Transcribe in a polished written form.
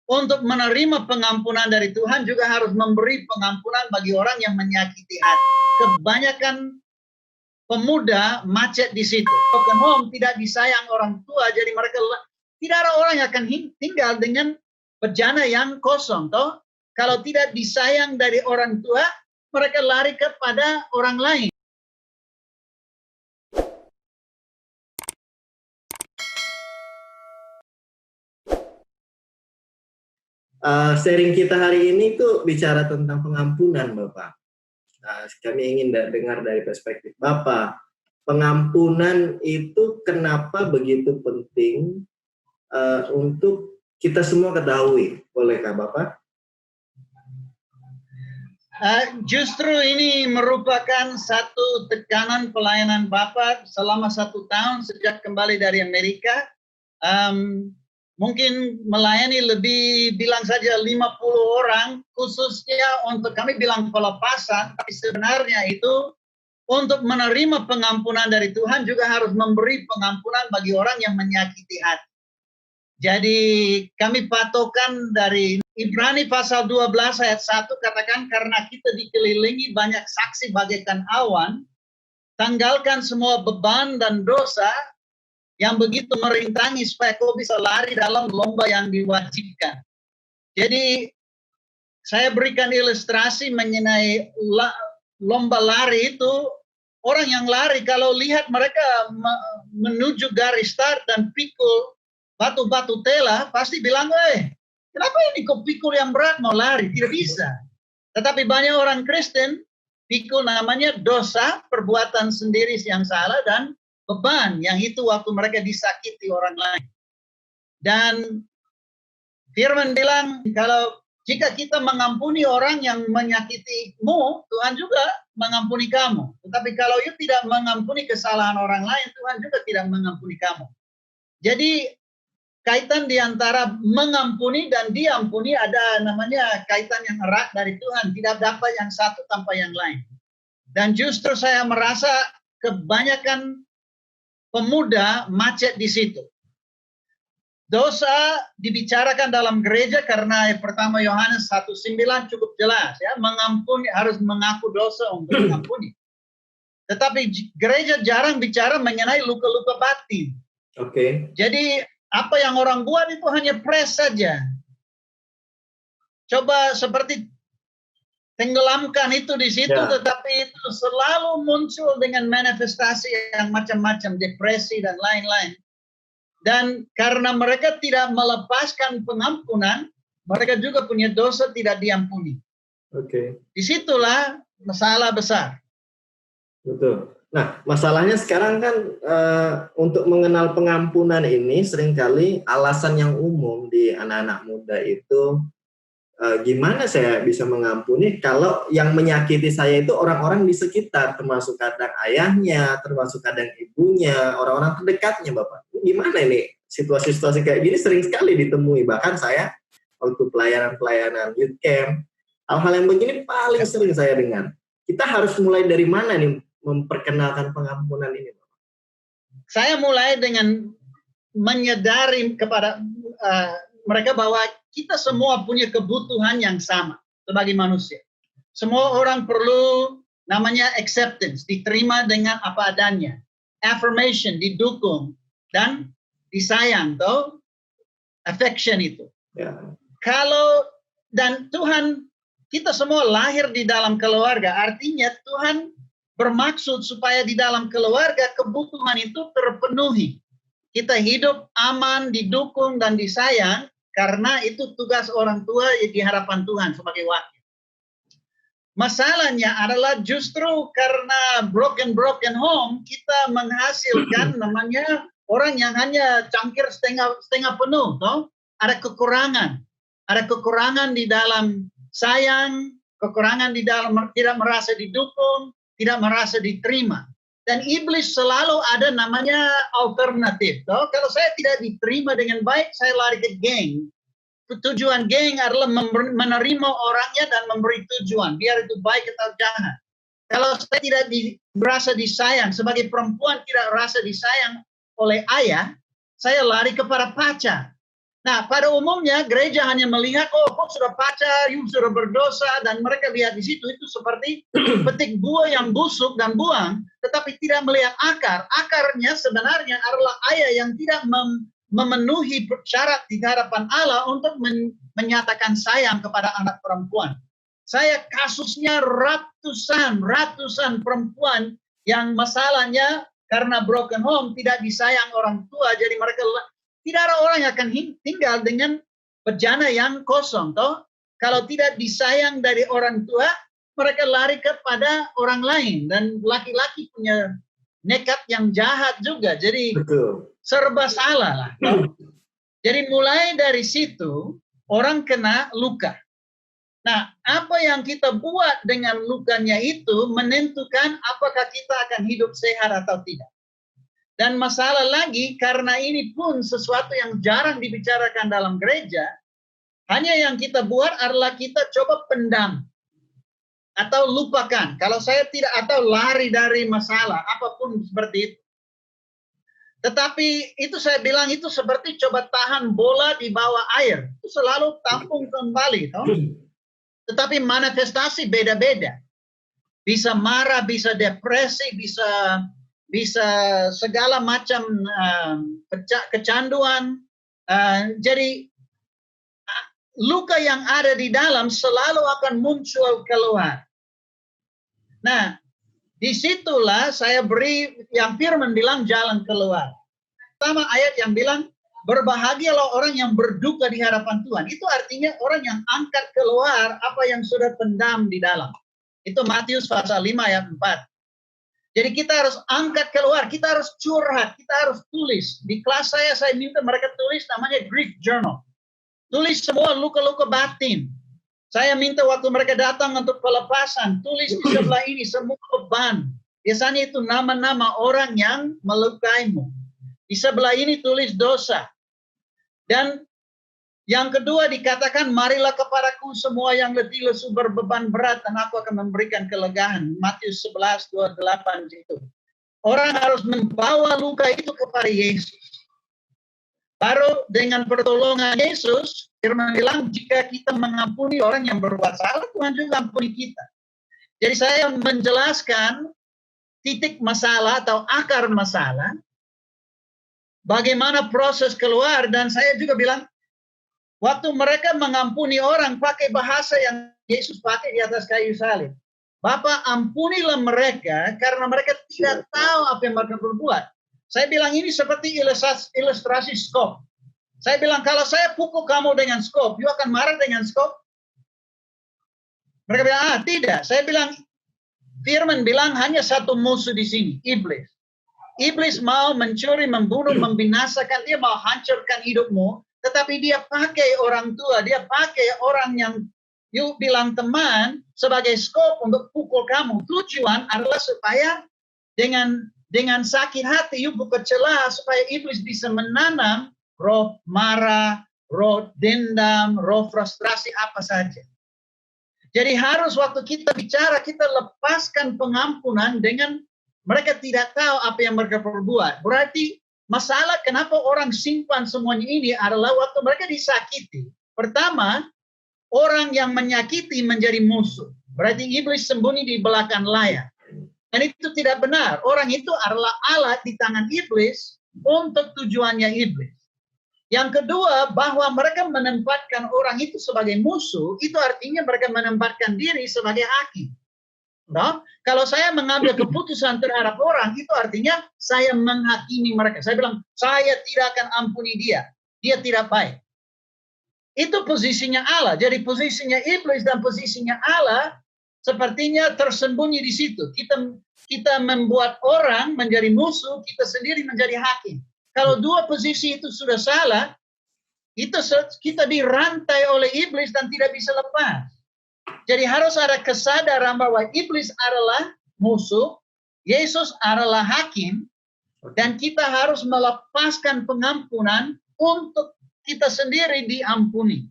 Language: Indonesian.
untuk menerima pengampunan dari Tuhan juga harus memberi pengampunan bagi orang yang menyakiti hati. Kebanyakan pemuda macet di situ. Broken home, tidak disayang orang tua, jadi mereka tidak ada orang yang akan tinggal dengan bejana yang kosong. Toh, kalau tidak disayang dari orang tua, mereka lari kepada orang lain. Sharing kita hari ini tuh bicara tentang pengampunan, Bapak. Kami ingin dengar dari perspektif Bapak. Pengampunan itu kenapa begitu penting untuk kita semua ketahui? Bolehkah Bapak? Justru ini merupakan satu tekanan pelayanan Bapak selama 1 tahun sejak kembali dari Amerika. Mungkin melayani lebih, bilang saja 50 orang, khususnya untuk kami bilang pelepasan, tapi sebenarnya itu untuk menerima pengampunan dari Tuhan juga harus memberi pengampunan bagi orang yang menyakiti hati. Jadi kami patokan dari Ibrani pasal 12 ayat 1 katakan, karena kita dikelilingi banyak saksi bagaikan awan, tanggalkan semua beban dan dosa yang begitu merintangi supaya kau bisa lari dalam lomba yang diwajibkan. Jadi saya berikan ilustrasi mengenai lomba lari itu, orang yang lari kalau lihat mereka menuju garis start dan pikul batu-batu tela, pasti bilang, kenapa ini kau pikul yang berat mau lari? Tidak bisa. Tetapi banyak orang Kristen pikul namanya dosa, perbuatan sendiri yang salah, dan beban yang itu waktu mereka disakiti orang lain. Dan firman bilang, kalau jika kita mengampuni orang yang menyakitimu, Tuhan juga mengampuni kamu. Tetapi kalau you tidak mengampuni kesalahan orang lain, Tuhan juga tidak mengampuni kamu. Jadi kaitan di antara mengampuni dan diampuni ada namanya kaitan yang erat dari Tuhan. Tidak dapat yang satu tanpa yang lain. Dan justru saya merasa kebanyakan pemuda macet di situ. Dosa dibicarakan dalam gereja karena pertama Yohanes 1:9 cukup jelas ya, mengampuni, harus mengaku dosa untuk mengampuni. Tetapi gereja jarang bicara mengenai luka-luka batin. Oke. Jadi apa yang orang buat itu hanya press saja. Coba seperti tenggelamkan itu di situ, tetapi itu selalu muncul dengan manifestasi yang macam-macam, depresi dan lain-lain. Dan karena mereka tidak melepaskan pengampunan, mereka juga punya dosa tidak diampuni. Oke. Disitulah masalah besar. Betul. Nah, masalahnya sekarang kan untuk mengenal pengampunan ini seringkali alasan yang umum di anak-anak muda itu, gimana saya bisa mengampuni kalau yang menyakiti saya itu orang-orang di sekitar, termasuk kadang ayahnya, termasuk kadang ibunya, orang-orang terdekatnya, Bapak. Gimana ini? Situasi-situasi kayak gini sering sekali ditemui. Bahkan saya waktu pelayanan youth camp, hal-hal yang begini paling sering saya dengar. Kita harus mulai dari mana nih memperkenalkan pengampunan ini, Bapak? Saya mulai dengan menyadari kepada mereka bahwa kita semua punya kebutuhan yang sama sebagai manusia. Semua orang perlu namanya acceptance, diterima dengan apa adanya. Affirmation, didukung dan disayang, toh affection itu. Ya. Kalau dan Tuhan, kita semua lahir di dalam keluarga, artinya Tuhan bermaksud supaya di dalam keluarga kebutuhan itu terpenuhi. Kita hidup aman, didukung dan disayang, karena itu tugas orang tua di hadapan Tuhan sebagai wakil. Masalahnya adalah justru karena broken home, kita menghasilkan namanya orang yang hanya cangkir setengah penuh, toh? Ada kekurangan di dalam sayang, kekurangan di dalam tidak merasa didukung, tidak merasa diterima. Dan iblis selalu ada namanya alternatif. Toh? Kalau saya tidak diterima dengan baik, saya lari ke geng. Tujuan geng adalah menerima orangnya dan memberi tujuan, biar itu baik atau jahat. Kalau saya tidak merasa disayang, sebagai perempuan tidak merasa disayang oleh ayah, saya lari kepada pacar. Nah, pada umumnya gereja hanya melihat, oh kok sudah pacar, you sudah berdosa, dan mereka lihat di situ itu seperti petik buah yang busuk dan buang, tetapi tidak melihat akar. Akarnya sebenarnya adalah ayah yang tidak memenuhi syarat di hadapan Allah untuk menyatakan sayang kepada anak perempuan. Saya kasusnya ratusan perempuan yang masalahnya karena broken home, tidak disayang orang tua, jadi mereka tidak ada orang yang akan tinggal dengan bejana yang kosong. Toh? Kalau tidak disayang dari orang tua, mereka lari kepada orang lain. Dan laki-laki punya nekat yang jahat juga. Jadi serba salah lah. Toh? Jadi mulai dari situ, orang kena luka. Nah, apa yang kita buat dengan lukanya itu menentukan apakah kita akan hidup sehat atau tidak. Dan masalah lagi, karena ini pun sesuatu yang jarang dibicarakan dalam gereja, hanya yang kita buat adalah kita coba pendam atau lupakan. Kalau saya tidak, atau lari dari masalah, apapun seperti itu. Tetapi itu saya bilang itu seperti coba tahan bola di bawah air. Itu selalu tampung kembali. Toh? Tetapi manifestasi beda-beda. Bisa marah, bisa depresi, bisa segala macam kecanduan. Jadi luka yang ada di dalam selalu akan muncul keluar. Nah, disitulah saya beri yang firman bilang jalan keluar. Pertama ayat yang bilang berbahagialah orang yang berduka di hadapan Tuhan. Itu artinya orang yang angkat keluar apa yang sudah pendam di dalam. Itu Matius pasal 5 ayat 4. Jadi kita harus angkat keluar, kita harus curhat, kita harus tulis. Di kelas saya minta mereka tulis namanya grief journal. Tulis semua luka-luka batin. Saya minta waktu mereka datang untuk pelepasan, tulis di sebelah ini semua beban. Biasanya itu nama-nama orang yang melukaimu. Di sebelah ini tulis dosa. Dan yang kedua dikatakan, marilah kepadaku semua yang letih lesu berbeban berat dan aku akan memberikan kelegaan. Matius 11:28 itu. Orang harus membawa luka itu kepada Yesus. Baru dengan pertolongan Yesus, firman bilang jika kita mengampuni orang yang berbuat salah, Tuhan juga ampuni kita. Jadi saya menjelaskan titik masalah atau akar masalah, bagaimana proses keluar, dan saya juga bilang, waktu mereka mengampuni orang pakai bahasa yang Yesus pakai di atas kayu salib. Bapa, ampunilah mereka karena mereka tidak tahu apa yang mereka berbuat. Saya bilang ini seperti ilustrasi skop. Saya bilang kalau saya pukul kamu dengan skop, you akan marah dengan skop? Mereka bilang, tidak. Saya bilang, firman bilang hanya satu musuh di sini, iblis. Iblis mau mencuri, membunuh, membinasakan, dia mau hancurkan hidupmu. Tetapi dia pakai orang tua, dia pakai orang yang you bilang teman sebagai skop untuk pukul kamu. Tujuan adalah supaya dengan sakit hati you buka celah supaya iblis bisa menanam roh marah, roh dendam, roh frustrasi apa saja. Jadi harus waktu kita bicara kita lepaskan pengampunan dengan mereka tidak tahu apa yang mereka perbuat. Berarti masalah kenapa orang simpan semuanya ini adalah waktu mereka disakiti. Pertama, orang yang menyakiti menjadi musuh. Berarti iblis sembunyi di belakang layar. Dan itu tidak benar. Orang itu adalah alat di tangan iblis untuk tujuannya iblis. Yang kedua, bahwa mereka menempatkan orang itu sebagai musuh, itu artinya mereka menempatkan diri sebagai hakim. No? Kalau saya mengambil keputusan terhadap orang, itu artinya saya menghakimi mereka. Saya bilang, saya tidak akan ampuni dia. Dia tidak baik. Itu posisinya Allah. Jadi posisinya iblis dan posisinya Allah sepertinya tersembunyi di situ. Kita membuat orang menjadi musuh, kita sendiri menjadi hakim. Kalau dua posisi itu sudah salah, itu kita dirantai oleh iblis dan tidak bisa lepas. Jadi harus ada kesadaran bahwa iblis adalah musuh, Yesus adalah hakim, dan kita harus melepaskan pengampunan untuk kita sendiri diampuni.